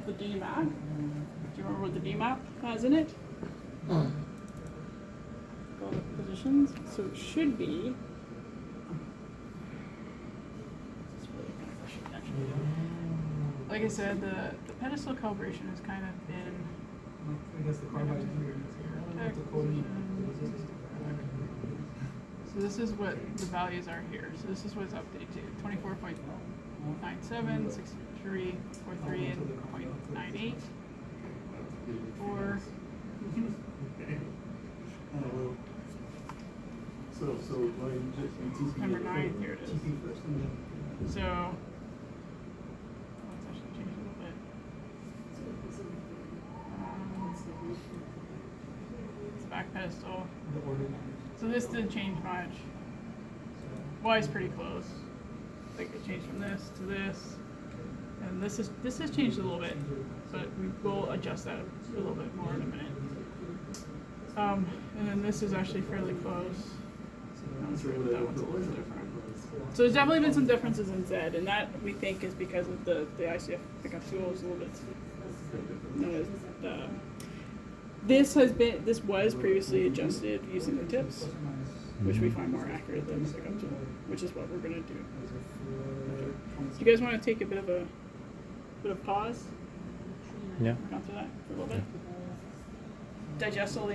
the D map. Do you remember what the D map has in it? All the positions. So it should be. Like I said, the pedestal calibration has kind of been. I guess the carbide here. So this is what the values are here. So this is what's updated to 24.97, 63, 43, and 0.98. 4. So why you just Number 9, here it is. TP first and then. So let's actually change it a little bit. It's the back pedestal. The order. So this didn't change much. Y is pretty close. Like it changed from this to this, and this has changed a little bit, but we will adjust that a little bit more in a minute. And then this is actually fairly close. That one's a little different. So there's definitely been some differences in Z, and that we think is because of the ICF pickup tool is a little bit. This was previously adjusted using the tips, which we find more accurate than the pickup tool, which is what we're going to do. Do you guys want to take a bit of pause? Yeah. Gone through that for a little bit. Digest all the